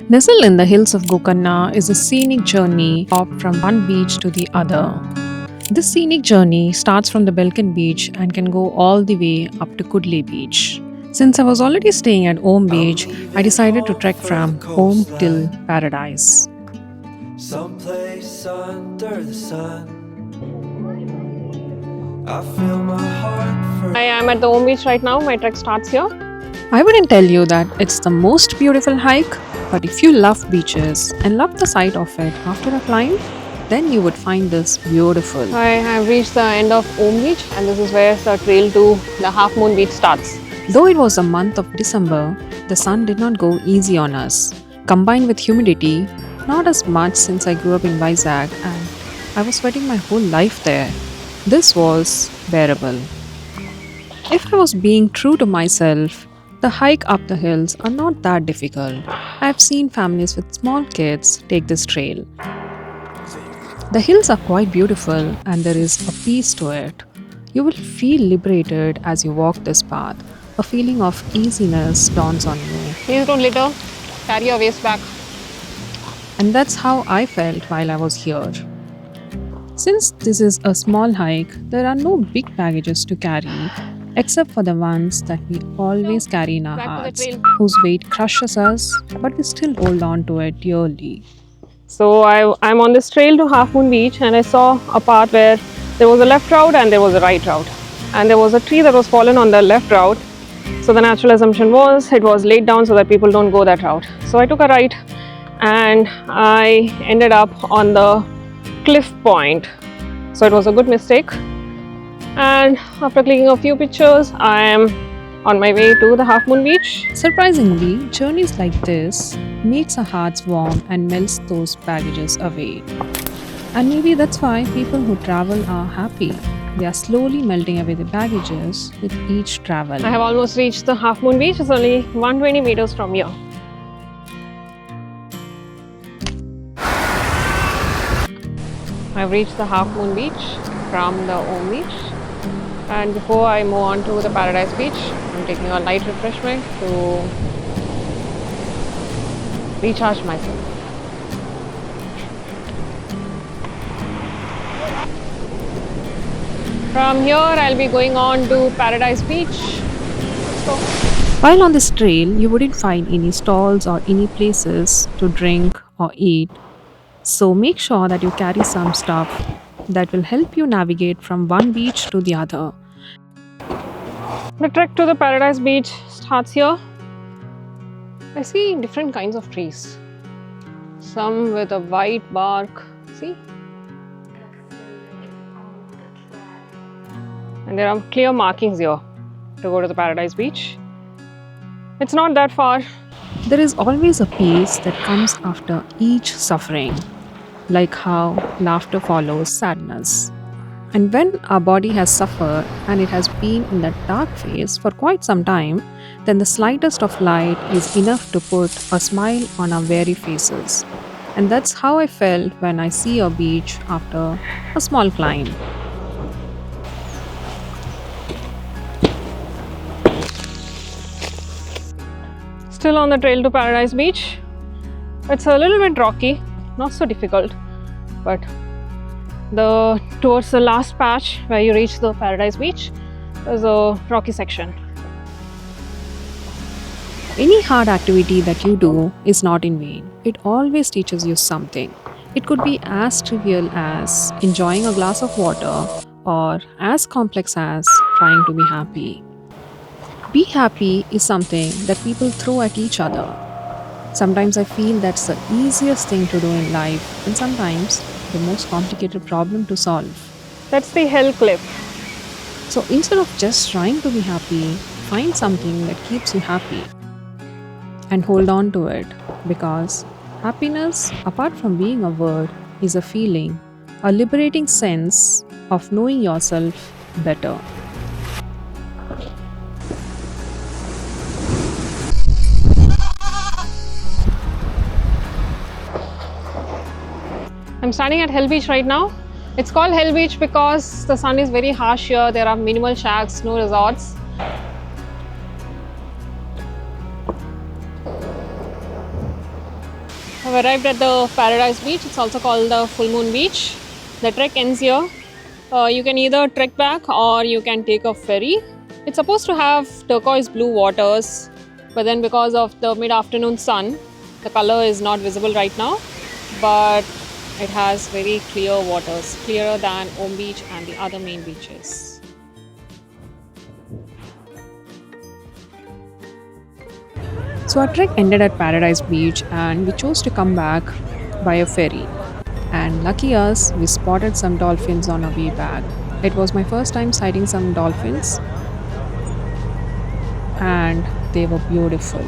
Nestled in the hills of Gokarna is a scenic journey hop from one beach to the other. This scenic journey starts from the Belkan beach and can go all the way up to Kudli beach. Since I was already staying at Om beach, I decided to trek from Om till Paradise. Someplace under the sun. I feel my heart I am at the Om Beach right now. My trek starts here. I wouldn't tell you that it's the most beautiful hike, but if you love beaches and love the sight of it after a climb, then you would find this beautiful. I have reached the end of Om Beach, and this is where the trail to the Half Moon Beach starts. Though it was the month of December, the sun did not go easy on us. Combined with humidity, not as much since I grew up in Vizag and I was sweating my whole life there. This was bearable. If I was being true to myself, the hike up the hills are not that difficult. I have seen families with small kids take this trail. The hills are quite beautiful and there is a peace to it. You will feel liberated as you walk this path. A feeling of easiness dawns on you. Please don't litter. Carry your waste back. And that's how I felt while I was here. Since this is a small hike, there are no big baggages to carry except for the ones that we always carry in our Back to the hearts, trail. whose weight crushes us, but we still hold on to it dearly. So I'm on this trail to Half Moon Beach, and I saw a part where there was a left route and there was a right route. And there was a tree that was fallen on the left route. So the natural assumption was it was laid down so that people don't go that route. So I took a right and I ended up on the cliff point. So it was a good mistake. And after clicking a few pictures, I am on my way to the Half Moon Beach. Surprisingly, journeys like this makes our hearts warm and melts those baggages away. And maybe that's why people who travel are happy. They are slowly melting away the baggages with each travel. I have almost reached the Half Moon Beach. It's only 120 meters from here. I've reached the Half Moon Beach from the Om Beach. And before I move on to the Paradise Beach, I'm taking a light refreshment to recharge myself. From here, I'll be going on to Paradise Beach. So, While on this trail, you wouldn't find any stalls or any places to drink or eat. So make sure that you carry some stuff that will help you navigate from one beach to the other. the trek to the Paradise Beach starts here. I see different kinds of trees. Some with a white bark, see? And there are clear markings here to go to the Paradise Beach. It's not that far. There is always a peace that comes after each suffering, like how laughter follows sadness. And when our body has suffered and it has been in that dark phase for quite some time, then the slightest of light is enough to put a smile on our weary faces. And that's how I felt when I see a beach after a small climb. Still on the trail to Paradise Beach. It's a little bit rocky, not so difficult, but towards the last patch where you reach the Paradise Beach, there's a rocky section. Any hard activity that you do is not in vain. It always teaches you something. It could be as trivial as enjoying a glass of water or as complex as trying to be happy. Be happy is something that people throw at each other. Sometimes I feel that's the easiest thing to do in life, and sometimes the most complicated problem to solve. That's the Hell Cliff. So instead of just trying to be happy, find something that keeps you happy and hold on to it, because happiness, apart from being a word, is a feeling, a liberating sense of knowing yourself better. I'm standing at Hell Beach right now. It's called Hell Beach because the sun is very harsh here. There are minimal shacks, no resorts. arrived at the Paradise Beach. It's also called the Full Moon Beach. The trek ends here. You can either trek back or you can take a ferry. It's supposed to have turquoise blue waters, but then because of the mid afternoon sun, the color is not visible right now. But it has very clear waters, clearer than Om Beach and the other main beaches. So our trek ended at Paradise Beach and we chose to come back by a ferry. And lucky us, we spotted some dolphins on our way back. It was my first time sighting some dolphins and they were beautiful.